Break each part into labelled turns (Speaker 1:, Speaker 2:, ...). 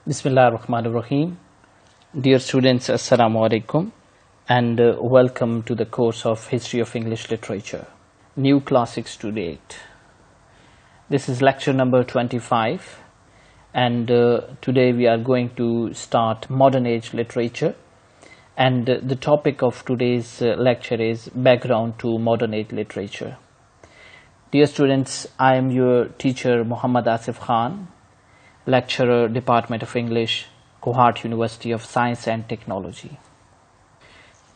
Speaker 1: Bismillah ar-Rahman ar-Rahim. Dear students, Assalamu alaikum and welcome to the course of History of English Literature. New classics to date. This is lecture number 25 and today we are going to start modern age literature, and the topic of today's lecture is background to modern age literature. Dear students, I am your teacher Muhammad Asif Khan, lecturer, Department of English, Kohat University of Science and Technology.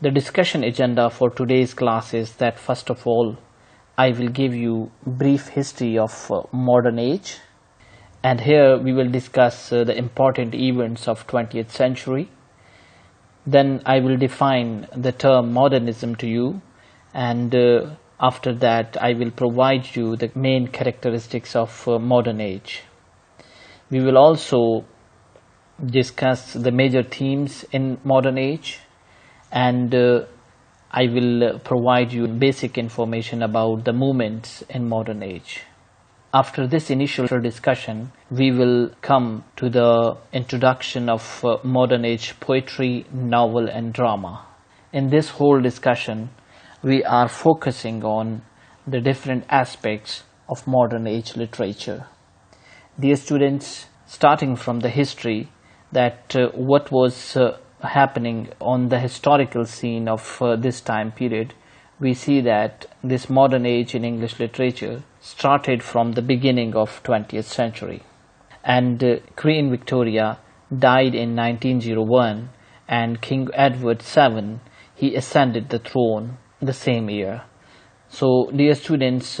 Speaker 1: The discussion agenda for today's class is that first of all, I will give you brief history of modern age, and here we will discuss the important events of 20th century. Then I will define the term modernism to you, and after that I will provide you the main characteristics of modern age. We will also discuss the major themes in modern age, and I will provide you basic information about the movements in modern age. After this initial discussion, we will come to the introduction of modern age poetry, novel and drama. In this whole discussion, we are focusing on the different aspects of modern age literature. Dear students, starting from the history, that what was happening on the historical scene of this time period, we see that this modern age in English literature started from the beginning of 20th century. And Queen Victoria died in 1901 and King Edward VII, he ascended the throne the same year. So dear students,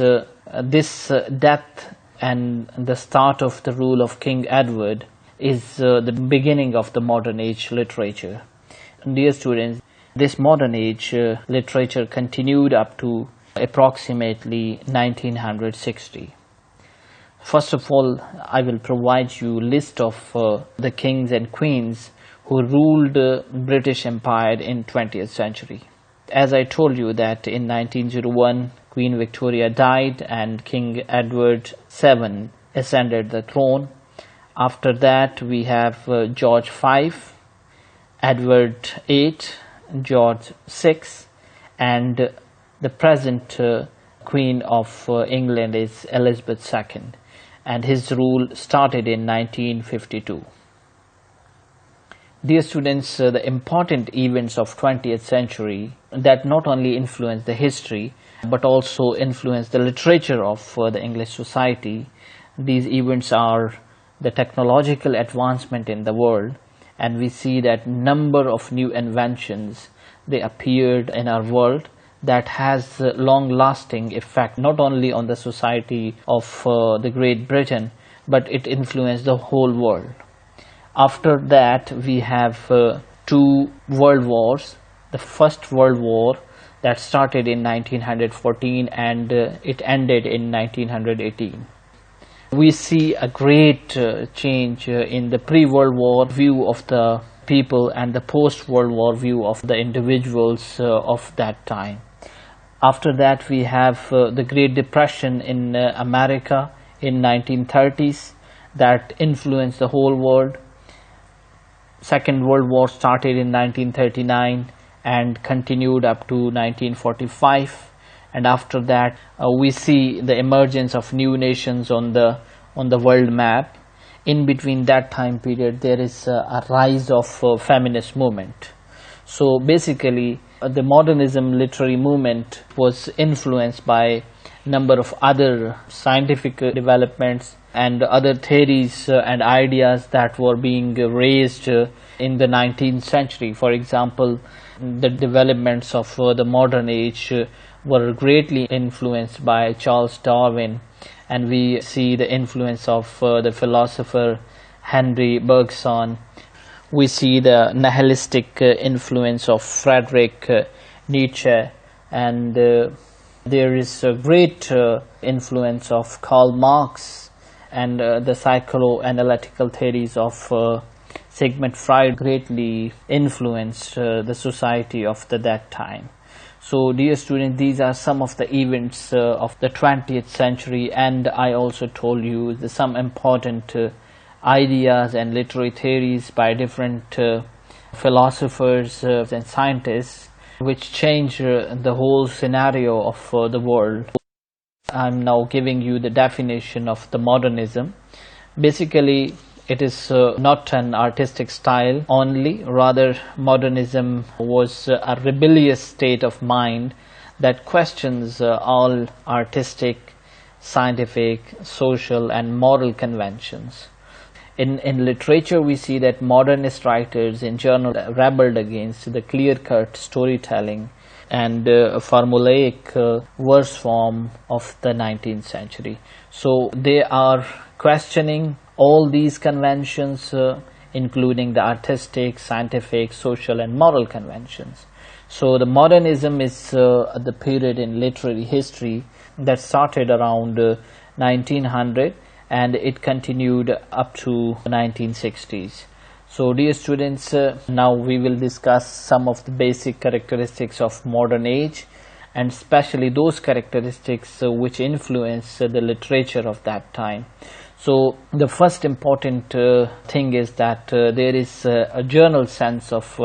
Speaker 1: this death and the start of the rule of King Edward is the beginning of the modern age literature. Dear students, this modern age literature continued up to approximately 1960. First of all, I will provide you a list of the kings and queens who ruled British Empire in 20th century. As I told you that in 1901, Queen Victoria died and King Edward VII ascended the throne. After that, we have George V, Edward VIII, George VI, and the present Queen of England is Elizabeth II, and his rule started in 1952. Dear students, the important events of 20th century that not only influenced the history but also influenced the literature of the English society, these events are the technological advancement in the world, and we see that number of new inventions they appeared in our world that has long-lasting effect not only on the society of the Great Britain, but it influenced the whole world. After that, we have two world wars. The First World War that started in 1914 and it ended in 1918. We see a great change in the pre-World War view of the people and the post-World War view of the individuals of that time. After that, we have the Great Depression in America in 1930s that influenced the whole world. Second World War started in 1939 and continued up to 1945, and after that we see the emergence of new nations on the world map. In between that time period, there is a rise of feminist movement. So basically the modernism literary movement was influenced by number of other scientific developments and other theories and ideas that were being raised in the 19th century. For example, the developments of the modern age were greatly influenced by Charles Darwin, and we see the influence of the philosopher Henry Bergson. We see the nihilistic influence of Friedrich Nietzsche, and there is a great influence of Karl Marx, and the psychoanalytical theories of Sigmund Freud greatly influenced the society of that time. So dear students, these are some of the events of the 20th century, and I also told you some important ideas and literary theories by different philosophers and scientists, which change the whole scenario of the world. I'm now giving you the definition of the modernism. Basically, it is not an artistic style only, rather modernism was a rebellious state of mind that questions all artistic, scientific, social and moral conventions. In literature, we see that modernist writers in general rebelled against the clear-cut storytelling and formulaic verse form of the 19th century. So they are questioning all these conventions, including the artistic, scientific, social and moral conventions. So the modernism is the period in literary history that started around 1900 and it continued up to 1960s. So dear students, now we will discuss some of the basic characteristics of modern age, and especially those characteristics which influence the literature of that time. So the first important thing is that there is a general sense of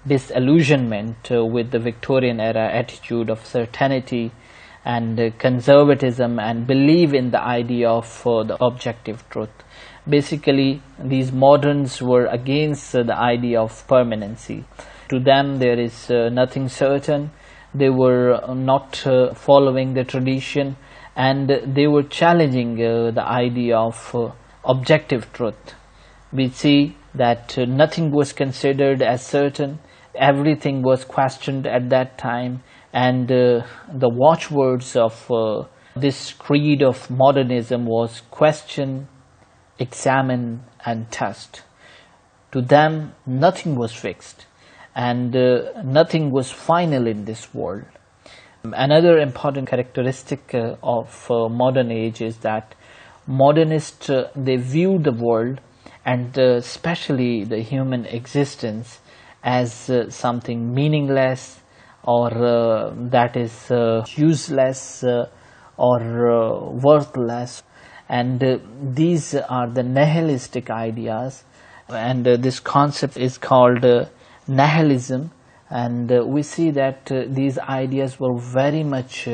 Speaker 1: disillusionment with the Victorian era attitude of certainty and conservatism and belief in the idea of the objective truth. Basically, these moderns were against the idea of permanency. To them, there is nothing certain. They were not following the tradition, and they were challenging the idea of objective truth. We see that nothing was considered as certain. Everything was questioned at that time, and the watchwords of this creed of modernism was question, examine and test. To them, nothing was fixed and nothing was final in this world. Another important characteristic of modern age is that modernists, they view the world and especially the human existence as something meaningless or that is useless or worthless, and these are the nihilistic ideas, and this concept is called nihilism, and we see that these ideas were very much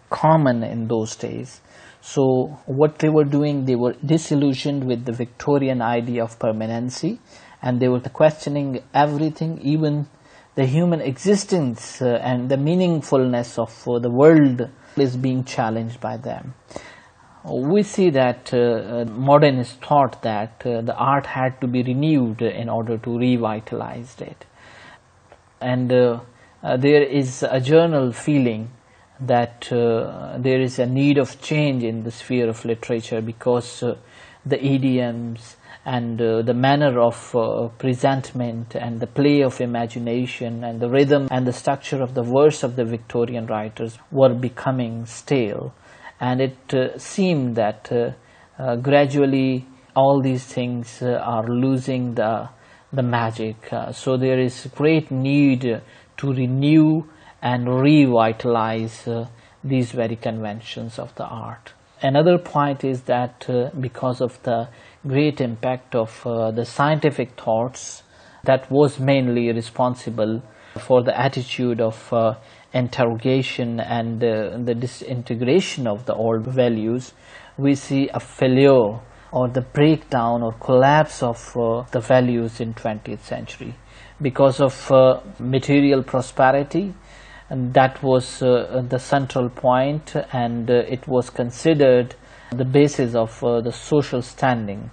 Speaker 1: common in those days. So what they were doing, they were disillusioned with the Victorian idea of permanency, and they were questioning everything, even the human existence and the meaningfulness of the world is being challenged by them. We see that modernists thought that the art had to be renewed in order to revitalize it. And there is a general feeling that there is a need of change in the sphere of literature, because the idioms and the manner of presentment and the play of imagination and the rhythm and the structure of the verse of the Victorian writers were becoming stale. And it seemed that gradually all these things are losing the magic. So there is great need to renew and revitalize these very conventions of the art. Another point is that because of the great impact of the scientific thoughts that was mainly responsible for the attitude of interrogation and the disintegration of the old values, we see a failure or the breakdown or collapse of the values in 20th century because of material prosperity, and that was the central point, and it was considered the basis of the social standing.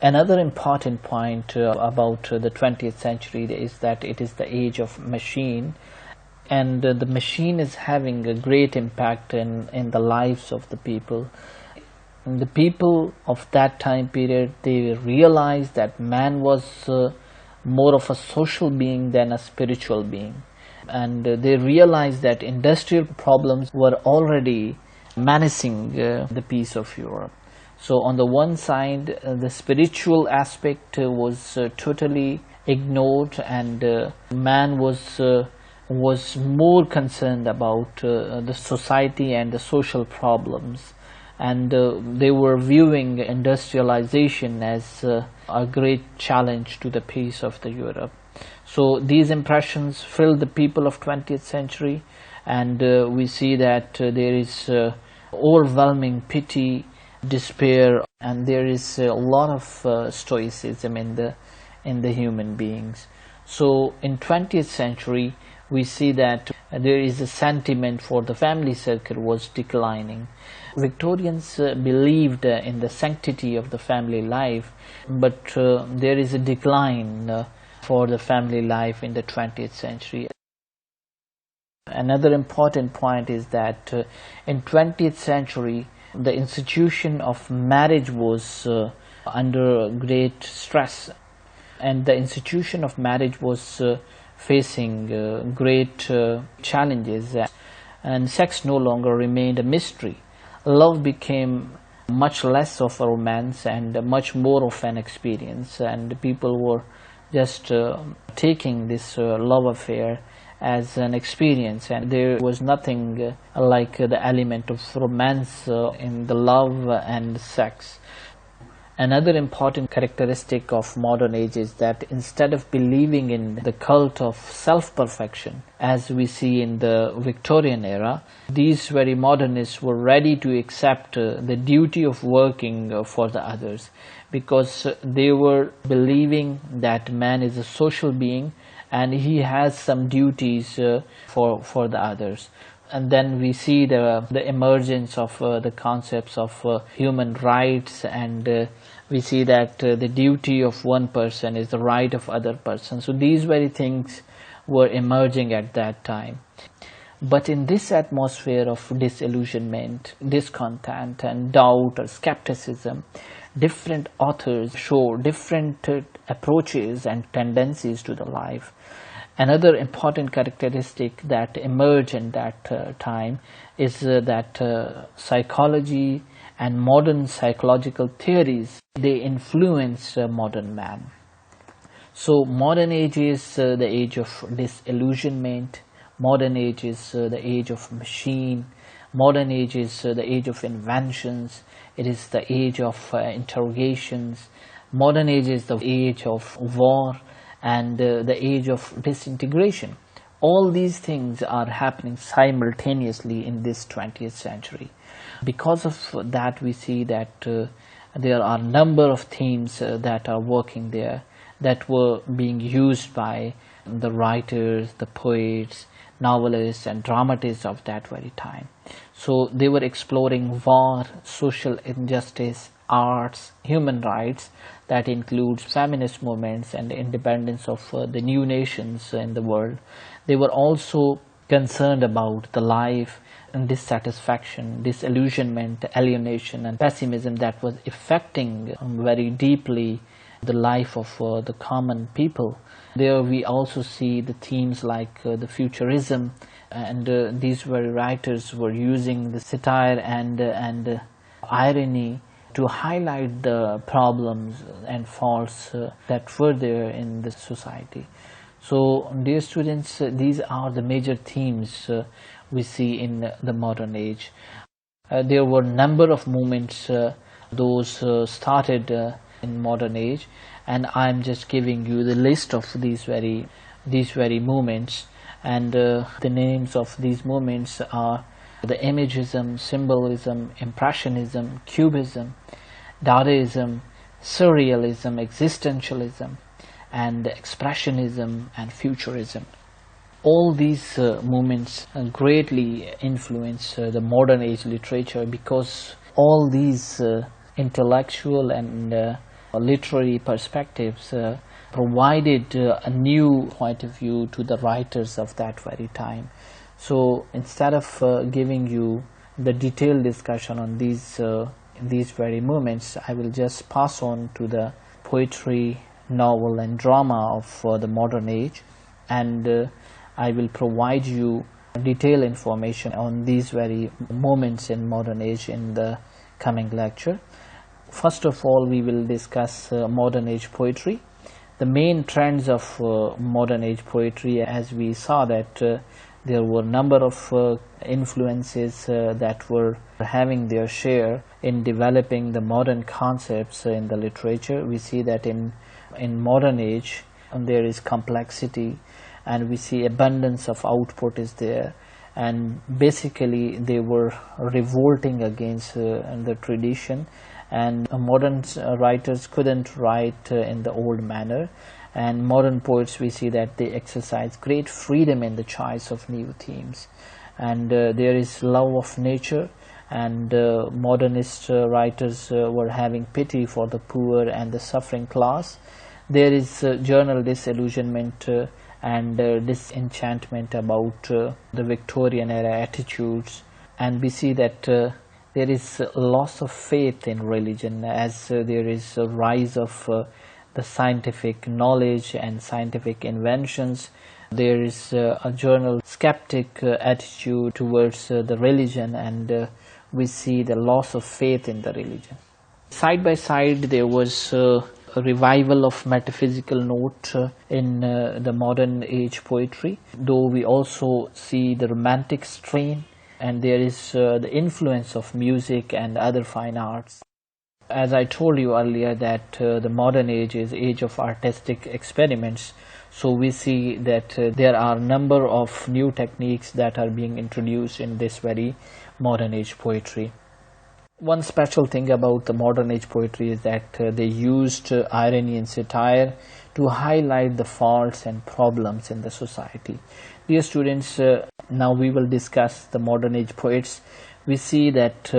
Speaker 1: Another important point about the 20th century is that it is the age of machine, and the machine is having a great impact in the lives of the people. And the people of that time period, they realized that man was more of a social being than a spiritual being. And they realized that industrial problems were already menacing the peace of Europe. So on the one side, the spiritual aspect was totally ignored, and man was more concerned about the society and the social problems. and they were viewing industrialization as a great challenge to the peace of the Europe. So these impressions filled the people of 20th century, and we see that there is overwhelming pity, despair, and there is a lot of stoicism in the human beings. So in 20th century we see that there is a sentiment for the family circle was declining. Victorians believed in the sanctity of the family life, but there is a decline for the family life in the 20th century. Another important point is that in 20th century the institution of marriage was under great stress, and the institution of marriage was facing great challenges, and sex no longer remained a mystery. Love became much less of a romance and much more of an experience, and people were just taking this love affair as an experience, and there was nothing like the element of romance in the love and sex. Another important characteristic of modern age is that instead of believing in the cult of self-perfection, as we see in the Victorian era, these very modernists were ready to accept the duty of working for the others, because they were believing that man is a social being and he has some duties for the others. And then we see the emergence of the concepts of human rights, and we see that the duty of one person is the right of other person. So these very things were emerging at that time. But in this atmosphere of disillusionment, discontent and doubt or skepticism, different authors show different approaches and tendencies to the life. Another important characteristic that emerged in that time is that psychology and modern psychological theories, they influence modern man. So modern age is the age of disillusionment, modern age is the age of machine, modern age is the age of inventions, it is the age of interrogations, modern age is the age of war, and the age of disintegration. All these things are happening simultaneously in this 20th century. Because of that, we see that there are a number of themes that are working there, that were being used by the writers, the poets, novelists and dramatists of that very time. So they were exploring war, social injustice, arts, human rights, that includes feminist movements and the independence of the new nations in the world. They were also concerned about the life and dissatisfaction, disillusionment, alienation and pessimism that was affecting very deeply the life of the common people. There we also see the themes like the futurism, and these very writers were using the satire and irony to highlight the problems and faults that were there in the society. So dear students, these are the major themes we see in the modern age. There were a number of movements those started in modern age, and I am just giving you the list of these very movements, and the names of these movements are the Imagism, Symbolism, Impressionism, Cubism, Dadaism, Surrealism, Existentialism, and Expressionism and Futurism. All these movements greatly influence the modern age literature, because all these intellectual and literary perspectives provided a new point of view to the writers of that very time. So instead of giving you the detailed discussion on these very movements, I will just pass on to the poetry, novel and drama of the modern age, and I will provide you detailed information on these very moments in modern age in the coming lecture. First of all, we will discuss modern age poetry. The main trends of modern age poetry, as we saw that There were a number of influences that were having their share in developing the modern concepts in the literature. We see that in modern age there is complexity, and we see abundance of output is there, and basically they were revolting against the tradition, and modern writers couldn't write in the old manner. And modern poets, we see that they exercise great freedom in the choice of new themes, and there is love of nature, and modernist writers were having pity for the poor and the suffering class. There is journal disillusionment and disenchantment about the Victorian era attitudes, and we see that there is loss of faith in religion as there is a rise of the scientific knowledge and scientific inventions. There is a general skeptic attitude towards the religion, and we see the loss of faith in the religion. Side by side, there was a revival of metaphysical note in the modern age poetry, though we also see the romantic strain, and there is the influence of music and other fine arts. As I told you earlier that the modern age is age of artistic experiments, so we see that there are a number of new techniques that are being introduced in this very modern age poetry. One special thing about the modern age poetry is that they used irony and satire to highlight the faults and problems in the society. Dear students, now we will discuss the modern age poets. We see that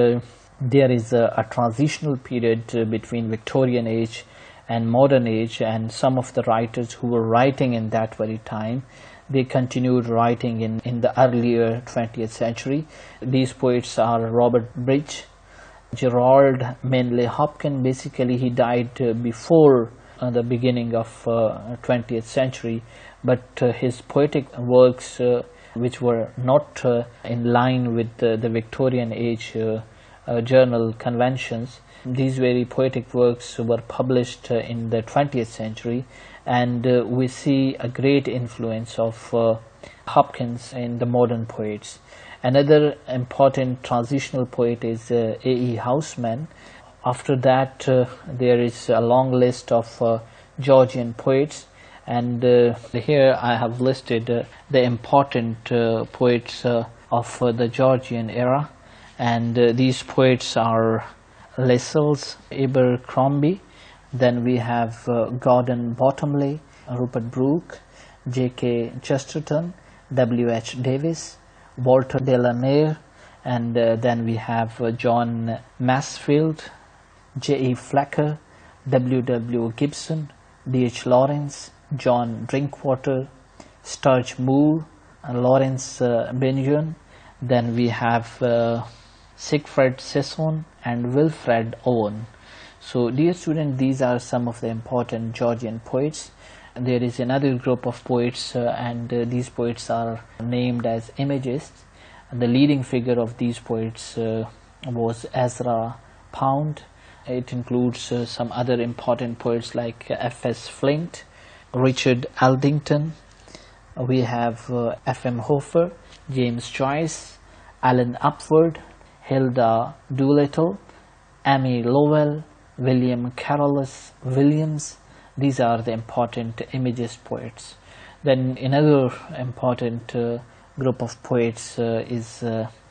Speaker 1: there is a transitional period between Victorian age and modern age, and some of the writers who were writing in that very time, they continued writing in the earlier 20th century. These poets are Robert Bridge, Gerald Manley Hopkins. Basically he died before the beginning of 20th century, but his poetic works which were not in line with the Victorian age journal conventions, these very poetic works were published in the 20th century, and we see a great influence of Hopkins in the modern poets. Another important transitional poet is A.E. Housman. After that there is a long list of Georgian poets, and here I have listed the important poets of the Georgian era. And these poets are Lascelles, Abercrombie, then we have Gordon Bottomley, Rupert Brooke, J.K. Chesterton, W.H. Davis, Walter de la Mare, and then we have John Masefield, J.E. Flecker, W.W. Gibson, D.H. Lawrence, John Drinkwater, Sturge Moore, Lawrence Benyon. Then we have Siegfried Sassoon and Wilfred Owen. So dear students, these are some of the important Georgian poets. And there is another group of poets and these poets are named as imagists. And the leading figure of these poets was Ezra Pound. It includes some other important poets like F.S. Flint, Richard Aldington. We have F.M. Hofer, James Joyce, Alan Upward, Hilda Doolittle, Amy Lowell, William Carolus Williams. These are the important imagist poets. Then another important group of poets is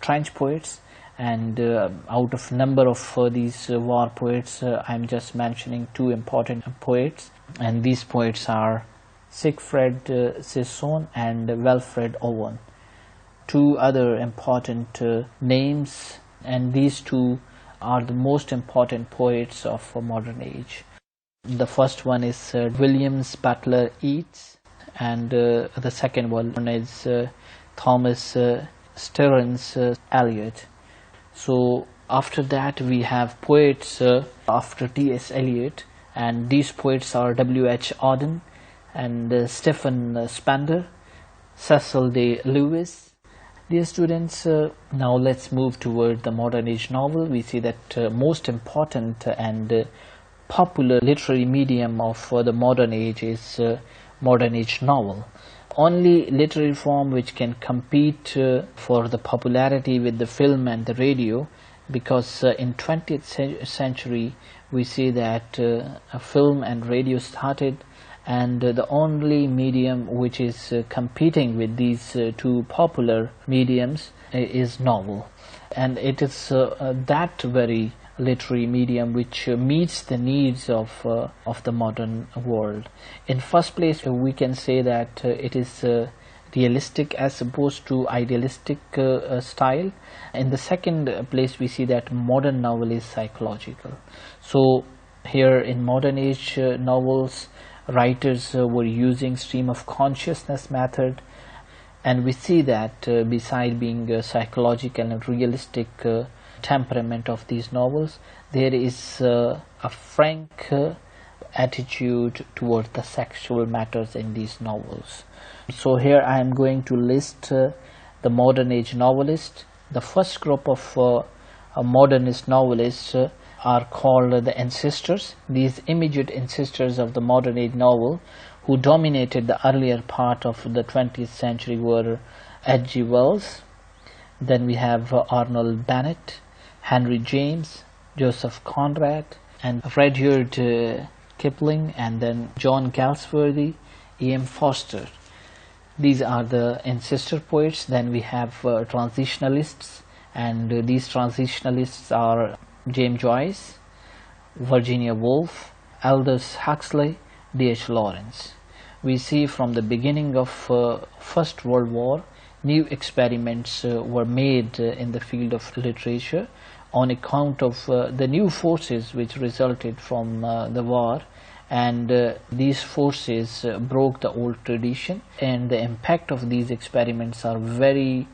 Speaker 1: trench poets, and out of number of these war poets, I'm just mentioning two important poets, and these poets are Siegfried Sassoon and Wilfred Owen. Two other important names, and these two are the most important poets of modern age. The first one is Williams Butler Yeats, and the second one is Thomas Stearns Eliot. So after that we have poets after T.S. Eliot, and these poets are W.H. Auden and Stephen Spender, Cecil D. Lewis. Dear students, now let's move toward the modern age novel. We see that most important and popular literary medium of the modern age is modern age novel. only literary form which can compete for the popularity with the film and the radio, because in 20th century we see that a film and radio started, and the only medium which is competing with these two popular mediums is novel, and it is that very literary medium which meets the needs of the modern world. In first place, we can say that it is realistic as opposed to idealistic style. In the second place, we see that modern novel is psychological. So here in modern age novels, writers were using stream of consciousness method, and we see that beside being psychological and realistic temperament of these novels, there is a frank attitude toward the sexual matters in these novels. So here I am going to list the modern age novelists. The first group of modernist novelists are called the ancestors. These immediate ancestors of the modern age novel who dominated the earlier part of the 20th century were H.G. Wells. Then we have Arnold Bennett, Henry James, Joseph Conrad, and Rudyard Kipling, and then John Galsworthy, E.M. Forster. These are the ancestor poets. Then we have transitionalists, and these transitionalists are James Joyce, Virginia Woolf, Aldous Huxley, D.H. Lawrence. We see from the beginning of First World War, new experiments were made in the field of literature on account of the new forces which resulted from the war, and these forces broke the old tradition, and the impact of these experiments are very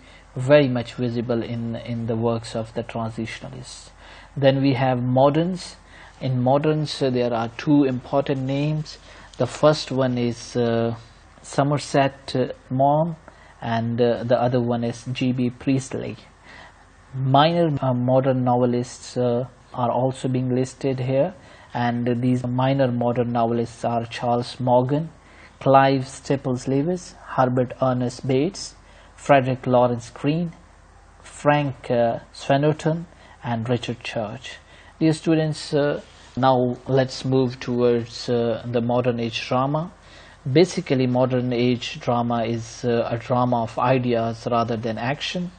Speaker 1: much visible in the works of the transitionalists. Then we have moderns. In moderns there are two important names. The first one is Somerset Maugham, and the other one is G.B. Priestley. Minor modern novelists are also being listed here, and these minor modern novelists are Charles Morgan, Clive Staples Lewis, Herbert Ernest Bates, Frederick Lawrence Green, Frank Swinnerton, and Richard Church. Dear students, now let's move towards the modern age drama. Basically, modern age drama is a drama of ideas rather than action,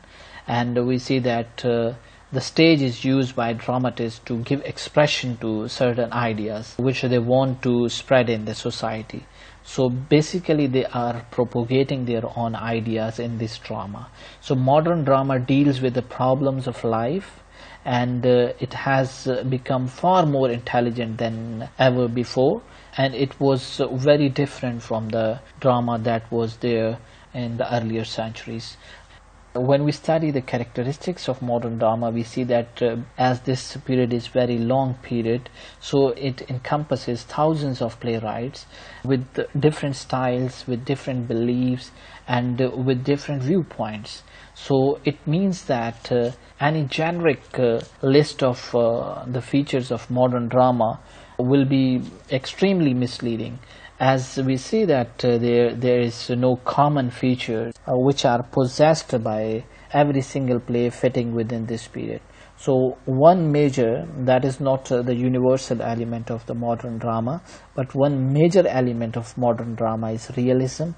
Speaker 1: and we see that the stage is used by dramatists to give expression to certain ideas which they want to spread in the society. So basically they are propagating their own ideas in this drama. So modern drama deals with the problems of life, and it has become far more intelligent than ever before, and it was very different from the drama that was there in the earlier centuries. When we study the characteristics of modern drama, we see that as this period is very long period, so it encompasses thousands of playwrights with different styles, with different beliefs, and with different viewpoints. So it means that any generic list of the features of modern drama will be extremely misleading, as we see that there is no common features which are possessed by every single play fitting within this period. So one major, that is not the universal element of the modern drama, but one major element of modern drama is realism,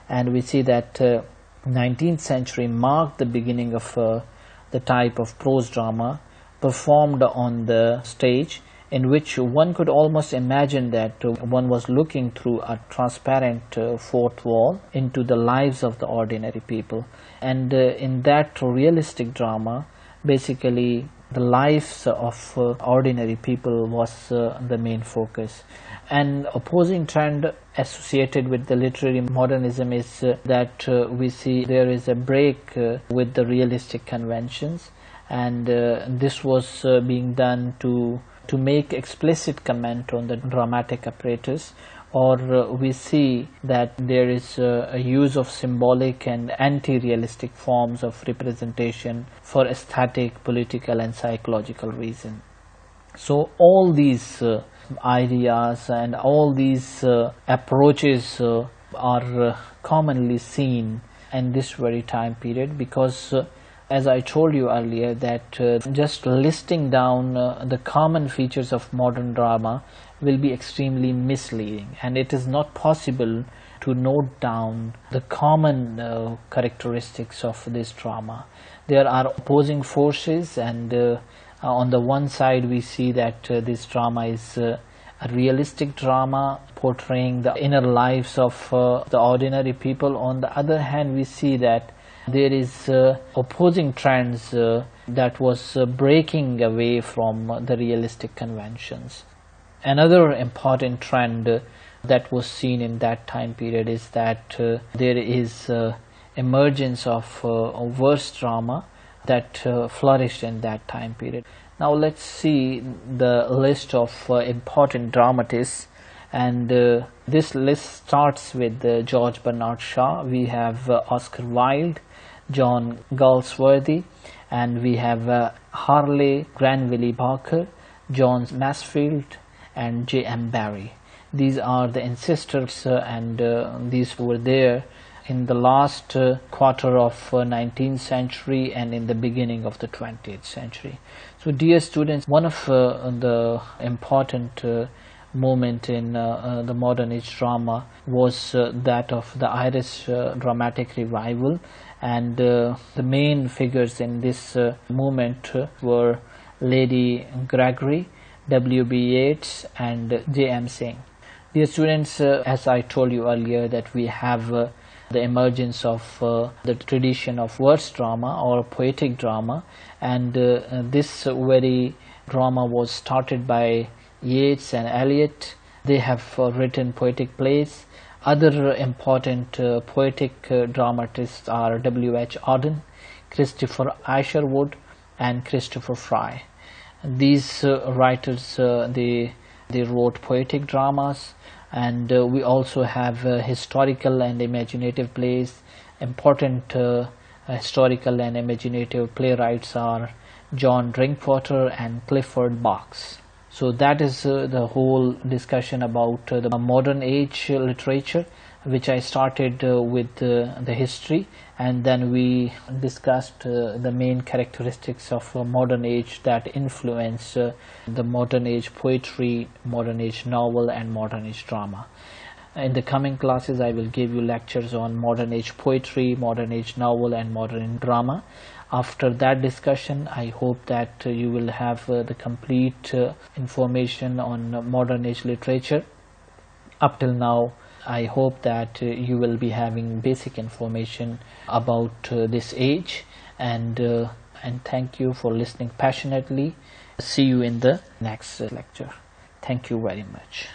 Speaker 1: and we see that 19th century marked the beginning of the type of prose drama performed on the stage, in which one could almost imagine that one was looking through a transparent fourth wall into the lives of the ordinary people. And in that realistic drama, basically the lives of ordinary people was the main focus. An opposing trend associated with the literary modernism is that we see there is a break with the realistic conventions, and this was being done to make explicit comment on the dramatic apparatus, or we see that there is a use of symbolic and anti-realistic forms of representation for aesthetic, political and psychological reasons. So all these ideas and all these approaches are commonly seen in this very time period, because as I told you earlier that just listing down the common features of modern drama will be extremely misleading, and it is not possible to note down the common characteristics of this drama. There are opposing forces, and on the one side we see that this drama is a realistic drama portraying the inner lives of the ordinary people. On the other hand, we see that there is opposing trends that was breaking away from the realistic conventions. Another important trend that was seen in that time period is that there is emergence of verse drama that flourished in that time period. Now let's see the list of important dramatists, and this list starts with George Bernard Shaw. We have Oscar Wilde, John Galsworthy, and we have Harley Granville Barker, John Masefield, and J.M. Barrie. These are the ancestors, and these were there in the last quarter of 19th century and in the beginning of the 20th century. So dear students, one of the important moment in the modern age drama was that of the Irish dramatic revival, and the main figures in this movement were Lady Gregory, W.B. Yeats, and J.M. Synge. Dear students, as I told you earlier, that we have the emergence of the tradition of verse drama or poetic drama, and this very drama was started by Yeats and Eliot. They have written poetic plays. Other important poetic dramatists are W.H. Auden, Christopher Isherwood, and Christopher Fry. These writers, they wrote poetic dramas, and we also have historical and imaginative plays. Important historical and imaginative playwrights are John Drinkwater and Clifford Box. So that is the whole discussion about the modern age literature, which I started with the history, and then we discussed the main characteristics of modern age that influence the modern age poetry, modern age novel, and modern age drama. In the coming classes, I will give you lectures on modern age poetry, modern age novel, and modern drama. After that discussion, I hope that you will have the complete information on modern age literature. Up till now, I hope that you will be having basic information about this age, and thank you for listening passionately. See you in the next lecture. Thank you very much.